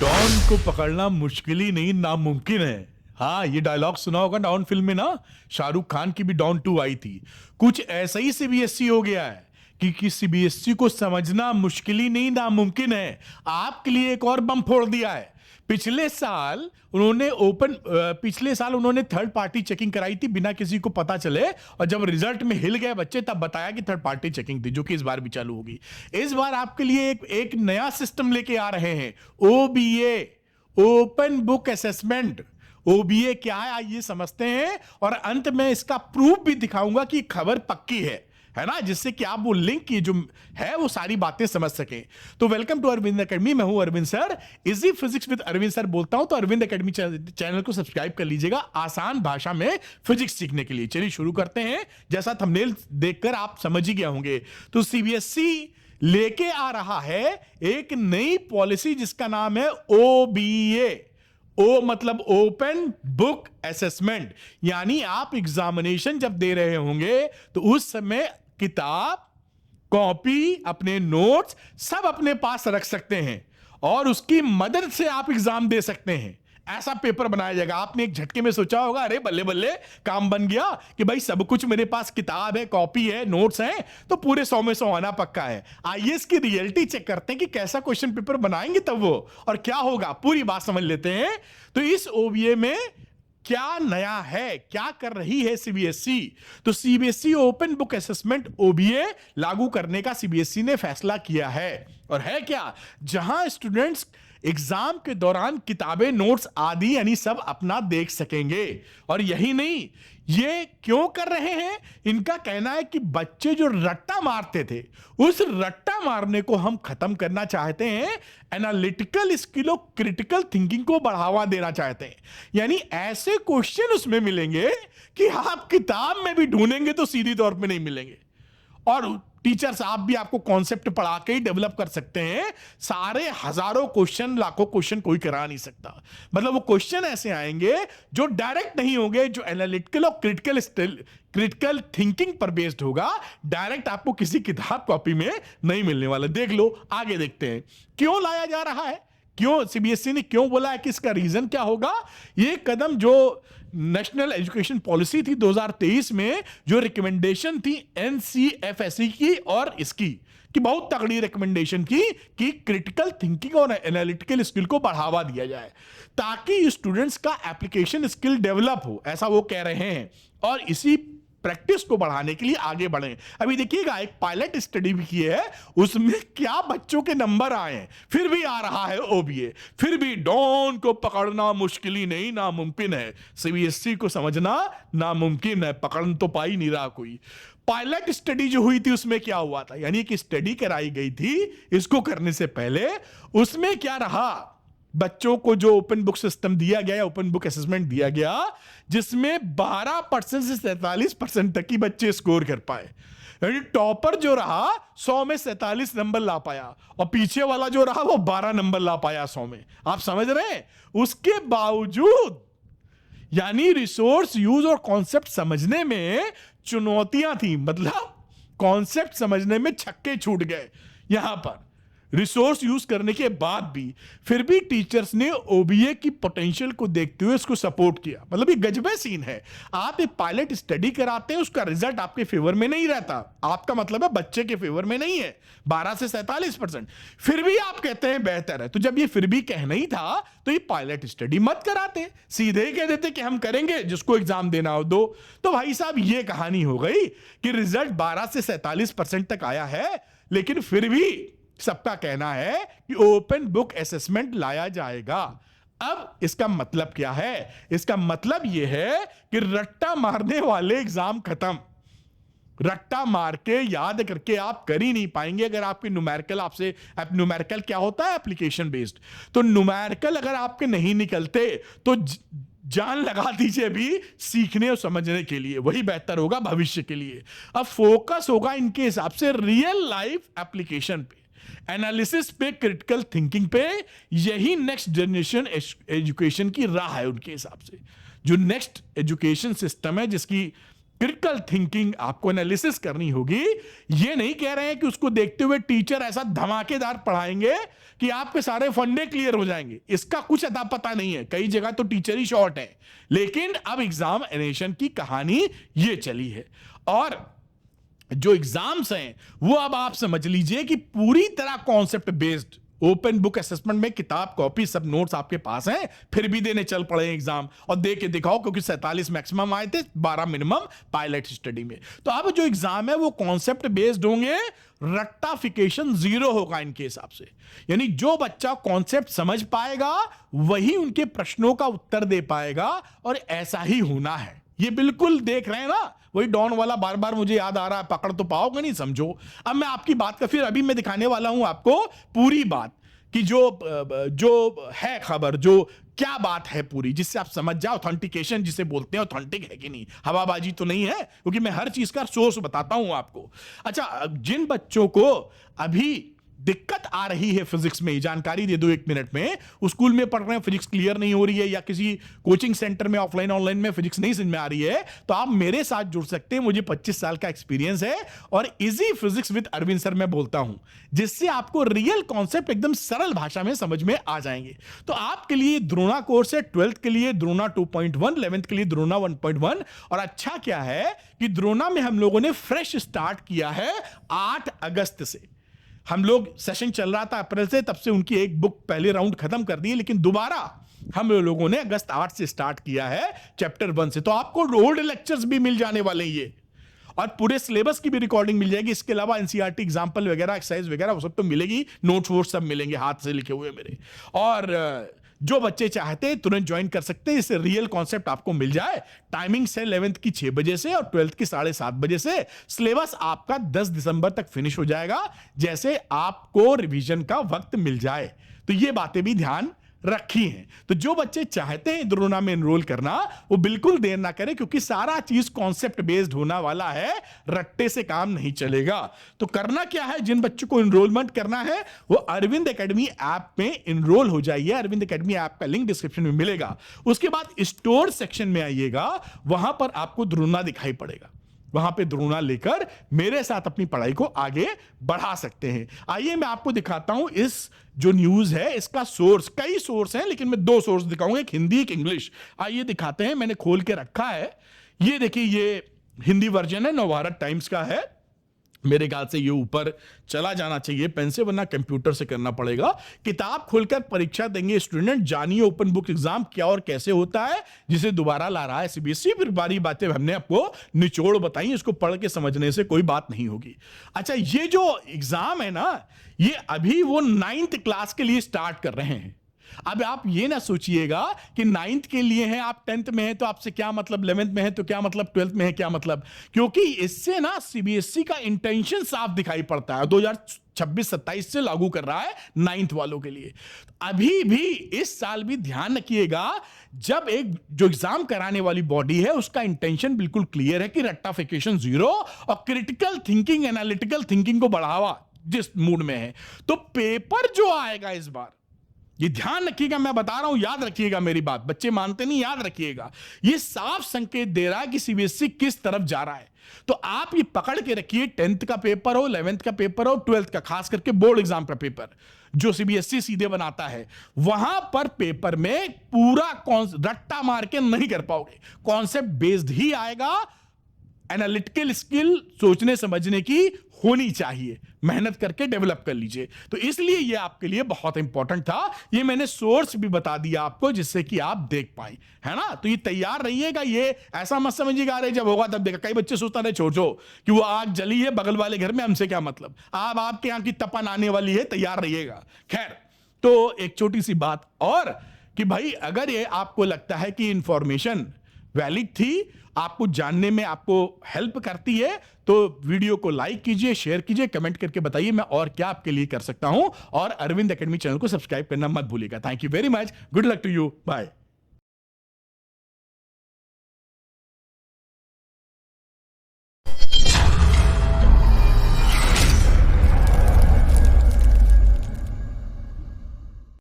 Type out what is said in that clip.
Don को पकड़ना मुश्किल ही नहीं नामुमकिन है। हाँ, ये डायलॉग सुना होगा डॉन फिल्म में ना, शाहरुख खान की भी डॉन 2 आई थी। कुछ ऐसा ही सीबीएसई हो गया है कि सीबीएसई को समझना मुश्किल ही नहीं नामुमकिन है। आपके लिए एक और बम फोड़ दिया है। पिछले साल उन्होंने थर्ड पार्टी चेकिंग कराई थी बिना किसी को पता चले, और जब रिजल्ट में हिल गए बच्चे तब बताया कि थर्ड पार्टी चेकिंग थी, जो कि इस बार भी चालू होगी। इस बार आपके लिए एक नया सिस्टम लेके आ रहे हैं, OBA, open book assessment. OBA क्या है आइए समझते हैं, और अंत में इसका प्रूफ भी दिखाऊंगा कि खबर पक्की है ना, जिससे कि आप वो लिंक की जो है वो सारी बातें समझ सकें। तो वेलकम टू अरविंद एकेडमी, मैं हूं Arvind sir, easy physics with Arvind sir बोलता हूं। तो अरविंद एकेडमी चैनल को सब्सक्राइब कर लीजिएगा आसान भाषा में फिजिक्स सीखने के लिए। चलिए शुरू करते हैं। जैसा थंबनेल देखकर आप समझ ही गए होंगे, तो सीबीएसई लेके आ रहा है एक नई पॉलिसी जिसका नाम है ओबीए। ओ मतलब ओपन बुक असेसमेंट, यानी आप एग्जामिनेशन जब दे रहे होंगे तो उस समय किताब, कॉपी, अपने नोट्स सब अपने पास रख सकते हैं और उसकी मदद से आप एग्जाम दे सकते हैं। ऐसा पेपर बनाया जाएगा। आपने एक झटके में सोचा होगा, अरे बल्ले बल्ले काम बन गया कि भाई सब कुछ मेरे पास, किताब है, कॉपी है, नोट्स हैं, तो पूरे 100 में 100 आना पक्का है। आइए इसकी रियलिटी चेक करते हैं कि कैसा क्वेश्चन पेपर बनाएंगे तब वो, और क्या होगा, पूरी बात समझ लेते हैं। तो इस ओबीए में क्या नया है, क्या कर रही है सीबीएसई? तो CBSE open book assessment OBA लागू करने का सीबीएसई ने फैसला किया है। और है क्या, जहां स्टूडेंट्स एग्जाम के दौरान किताबें, नोट्स आदि यानी सब अपना देख सकेंगे। और यही नहीं, ये क्यों कर रहे हैं? इनका कहना है कि बच्चे जो रट्टा मारते थे, उस रट्टा मारने को हम खत्म करना चाहते हैं। एनालिटिकल स्किल और क्रिटिकल थिंकिंग को बढ़ावा देना चाहते हैं। यानी ऐसे क्वेश्चन उसमें मिलेंगे कि आप किताब में भी ढूंढेंगे तो सीधी तौर पे नहीं मिलेंगे, और टीचर्स आप भी आपको कॉन्सेप्ट पढ़ा के ही डेवलप कर सकते हैं। सारे हजारों क्वेश्चन, लाखों क्वेश्चन कोई करा नहीं सकता। मतलब वो क्वेश्चन ऐसे आएंगे जो डायरेक्ट नहीं होंगे, जो एनालिटिकल और क्रिटिकल थिंकिंग पर बेस्ड होगा। डायरेक्ट आपको किसी किताब कॉपी में नहीं मिलने वाला। देख लो, आगे देखते हैं क्यों लाया जा रहा है, क्यों सीबीएसई ने क्यों बोला है कि इसका रीजन क्या होगा। ये कदम जो नेशनल एजुकेशन पॉलिसी थी 2023 में, जो रिकमेंडेशन थी एनसीएफएसई की और इसकी कि बहुत तगड़ी रिकमेंडेशन की कि क्रिटिकल थिंकिंग और एनालिटिकल स्किल को बढ़ावा दिया जाए ताकि स्टूडेंट्स का एप्लीकेशन स्किल डेवलप हो, ऐसा वो कह रहे हैं। और इसी प्रैक्टिस को बढ़ाने के लिए आगे बढ़े। अभी देखिएगा, एक पायलट स्टडी भी की है, उसमें क्या बच्चों के नंबर आए हैं, फिर भी आ रहा है ओबीए। फिर भी डॉन को पकड़ना मुश्किल ही नहीं नामुमकिन है। सीबीएसई को समझना नामुमकिन है, पकड़ तो पा ही नहीं रहा कोई। पायलट स्टडी जो हुई थी उसमें क्या हुआ था, यानी एक स्टडी कराई गई थी इसको करने से पहले। उसमें क्या रहा, बच्चों को जो ओपन बुक सिस्टम दिया गया, ओपन बुक असेसमेंट दिया गया, जिसमें 12% से 47% तक ही बच्चे स्कोर कर पाए। यानी टॉपर जो रहा 100 में 47 नंबर ला पाया, और पीछे वाला जो रहा वो 12 नंबर ला पाया 100 में। आप समझ रहे हैं? उसके बावजूद यानी रिसोर्स यूज और कॉन्सेप्ट समझने में चुनौतियां थी। मतलब कॉन्सेप्ट समझने में छक्के छूट गए यहां पर, रिसोर्स यूज करने के बाद भी। फिर भी टीचर्स ने ओबीए की पोटेंशियल को देखते हुए इसको सपोर्ट किया। मतलब ये गजबे सीन है। आप एक पायलट स्टडी कराते हैं, उसका रिजल्ट आपके फेवर में नहीं रहता, आपका मतलब है बच्चे के फेवर में नहीं है, 12 से 47%। फिर भी आप कहते हैं बेहतर है। तो जब ये फिर भी कहना ही था तो ये पायलट स्टडी मत कराते, सीधे ही कह देते कि हम करेंगे, जिसको एग्जाम देना हो दो। तो भाई साहब ये कहानी हो गई कि रिजल्ट 12 से 47% तक आया है, लेकिन फिर भी सबका कहना है कि ओपन बुक असेसमेंट लाया जाएगा। अब इसका मतलब क्या है? इसका मतलब यह है कि रट्टा मारने वाले एग्जाम खत्म। रट्टा मार के याद करके आप कर ही नहीं पाएंगे अगर आपके न्यूमेरिकल, आपसे न्यूमेरिकल क्या होता है, एप्लीकेशन बेस्ड। तो न्यूमेरिकल अगर आपके नहीं निकलते तो जान लगा दीजिए भी सीखने और समझने के लिए, वही बेहतर होगा भविष्य के लिए। अब फोकस होगा इनके हिसाब से रियल लाइफ एप्लीकेशन पे, एनालिसिस पे, क्रिटिकल थिंकिंग पे। यही नेक्स्ट जनरेशन एजुकेशन की राह है उनके हिसाब से। जो नेक्स्ट एजुकेशन सिस्टम है, जिसकी क्रिटिकल थिंकिंग आपको एनालिसिस करनी होगी। ये नहीं कह रहे हैं कि उसको देखते हुए टीचर ऐसा धमाकेदार पढ़ाएंगे कि आपके सारे फंडे क्लियर हो जाएंगे, इसका कुछ अता पता नहीं है। कई जगह तो टीचर ही शॉर्ट है, लेकिन अब एग्जामिनेशन की कहानी ये चली है। और जो एग्जाम्स हैं वो अब आप समझ लीजिए कि पूरी तरह concept based, open book assessment में किताब कॉपी सब नोट्स आपके पास हैं, फिर भी देने चल पड़े एग्जाम। और दे के दिखाओ, क्योंकि 47 मैक्सिमम आए थे, 12 मिनिमम पायलट स्टडी में। तो अब जो एग्जाम है वो कॉन्सेप्ट बेस्ड होंगे, रट्टाफिकेशन जीरो होगा इनके हिसाब से। यानी जो बच्चा कॉन्सेप्ट समझ पाएगा वही उनके प्रश्नों का उत्तर दे पाएगा, और ऐसा ही होना है। ये बिल्कुल देख रहे हैं ना, वही डॉन वाला बार बार मुझे याद आ रहा है, पकड़ तो पाओगे नहीं, समझो। अब मैं आपकी बात का फिर अभी मैं दिखाने वाला हूं आपको पूरी बात कि जो है खबर, जो क्या बात है पूरी, जिससे आप समझ जाओ ऑथेंटिकेशन जिसे बोलते हैं, ऑथेंटिक है कि नहीं, हवाबाजी तो नहीं है, क्योंकि मैं हर चीज का सोर्स बताता हूं आपको। अच्छा, जिन बच्चों को अभी दिक्कत आ रही है फिजिक्स में, जानकारी दे दो 1 मिनट में, स्कूल में पढ़ रहे हैं, फिजिक्स क्लियर नहीं हो रही है, या किसी कोचिंग सेंटर में ऑफलाइन ऑनलाइन में फिजिक्स नहीं समझ में आ रही है, तो आप मेरे साथ जुड़ सकते हैं। मुझे 25 साल का एक्सपीरियंस है, और easy physics with Arvind sir मैं बोलता हूं, जिससे आपको रियल कॉन्सेप्ट एकदम सरल भाषा में समझ में आ जाएंगे। तो आपके लिए द्रोणा कोर्स है, 12th के लिए द्रोणा 2.1, 11th के लिए द्रोणा 1.1। और अच्छा क्या है कि द्रोणा में हम लोगों ने फ्रेश स्टार्ट किया है 8 अगस्त से। हम लोग सेशन चल रहा था अप्रैल से, तब से उनकी एक बुक पहले राउंड खत्म कर दी है, लेकिन दोबारा हम लोगों ने अगस्त 8 से स्टार्ट किया है चैप्टर 1 से। तो आपको ओल्ड लेक्चर्स भी मिल जाने वाले हैं ये, और पूरे सिलेबस की भी रिकॉर्डिंग मिल जाएगी। इसके अलावा एनसीईआरटी एग्जाम्पल वगैरह, एक्सरसाइज वगैरह वो सब तो मिलेगी, नोट्स वोट्स सब मिलेंगे हाथ से लिखे हुए मेरे। और जो बच्चे चाहते हैं तुरंत ज्वाइन कर सकते हैं, इससे रियल कॉन्सेप्ट आपको मिल जाए। टाइमिंग से 11th की 6 बजे से और 12th की 7:30 बजे से। सिलेबस आपका 10 दिसंबर तक फिनिश हो जाएगा, जैसे आपको रिवीजन का वक्त मिल जाए। तो ये बातें भी ध्यान रखी हैं। तो जो बच्चे चाहते हैं द्रोणा में एनरोल करना, वो बिल्कुल देर ना करें, क्योंकि सारा चीज कॉन्सेप्ट बेस्ड होना वाला है, रट्टे से काम नहीं चलेगा। तो करना क्या है, जिन बच्चों को एनरोलमेंट करना है वो अरविंद एकेडमी ऐप में एनरोल हो जाइए। अरविंद एकेडमी ऐप का लिंक डिस्क्रिप्शन में मिलेगा। उसके बाद स्टोर सेक्शन में आइएगा, वहां पर आपको द्रोणा दिखाई पड़ेगा, वहां पे द्रोणा लेकर मेरे साथ अपनी पढ़ाई को आगे बढ़ा सकते हैं। आइए मैं आपको दिखाता हूं इस जो न्यूज है, इसका सोर्स, कई सोर्स हैं लेकिन मैं 2 सोर्स दिखाऊंगा, एक हिंदी एक इंग्लिश। आइए दिखाते हैं, मैंने खोल के रखा है। ये देखिए, ये हिंदी वर्जन है, नवभारत टाइम्स का है। मेरे ख्याल से ये ऊपर चला जाना चाहिए पेन से, वरना कंप्यूटर से करना पड़ेगा। किताब खोलकर परीक्षा देंगे स्टूडेंट, जानिए ओपन बुक एग्जाम क्या और कैसे होता है, जिसे दोबारा ला रहा है सीबीएसई। फिर बारी बातें हमने आपको निचोड़ बताई, इसको पढ़ के समझने से कोई बात नहीं होगी। अच्छा, ये जो एग्जाम है ना, ये अभी वो 9th क्लास के लिए स्टार्ट कर रहे हैं। अब आप ये ना सोचिएगा कि 9th के लिए हैं, आप 10th में हैं तो आपसे क्या मतलब, 11th में है तो क्या मतलब, 12th में है क्या मतलब, क्योंकि इससे ना सीबीएसई का इंटेंशन साफ दिखाई पड़ता है। 2026-27 से लागू कर रहा है 9th वालों के लिए। अभी भी इस साल भी ध्यान रखिएगा, जब एक जो एग्जाम कराने वाली बॉडी है उसका इंटेंशन बिल्कुल क्लियर है कि रट्टाफिकेशन जीरो और क्रिटिकल थिंकिंग, एनालिटिकल थिंकिंग को बढ़ावा जिस मूड में है। तो पेपर जो आएगा इस बार, ये ध्यान रखिएगा, मैं बता रहा हूं, याद रखिएगा मेरी बात, बच्चे मानते नहीं, याद रखिएगा। ये साफ संकेत दे रहा है कि सीबीएसई किस तरफ जा रहा है। तो आप ये पकड़ के रखिए, 10th का पेपर हो, 11th का पेपर हो, 12th का, खास करके बोर्ड एग्जाम का पेपर जो सीबीएसई सीधे बनाता है, वहां पर पेपर में पूरा रट्टा मार के नहीं कर पाओगे, कॉन्सेप्ट बेस्ड ही आएगा। एनालिटिकल स्किल, सोचने समझने की होनी चाहिए, मेहनत करके डेवलप कर लीजिए। तो इसलिए ये आपके लिए बहुत इंपॉर्टेंट था। ये मैंने सोर्स भी बता दिया आपको, जिससे कि आप देख पाए, है ना। तो ये तैयार रहिएगा, ये ऐसा मत समझिएगा अरे जब होगा तब देखा। कई बच्चे सोचते रहे छोड़ो कि वो आग जली है बगल वाले घर में, हमसे क्या मतलब, आप आपके यहाँ की तपन आने वाली है, तैयार रहिएगा। खैर, तो एक छोटी सी बात और कि भाई, अगर ये आपको लगता है कि इंफॉर्मेशन वैलिड थी, आपको जानने में आपको हेल्प करती है, तो वीडियो को लाइक कीजिए, शेयर कीजिए, कमेंट करके बताइए मैं और क्या आपके लिए कर सकता हूं। और अरविंद एकेडमी चैनल को सब्सक्राइब करना मत भूलिएगा। Thank you very much, good luck to you, bye.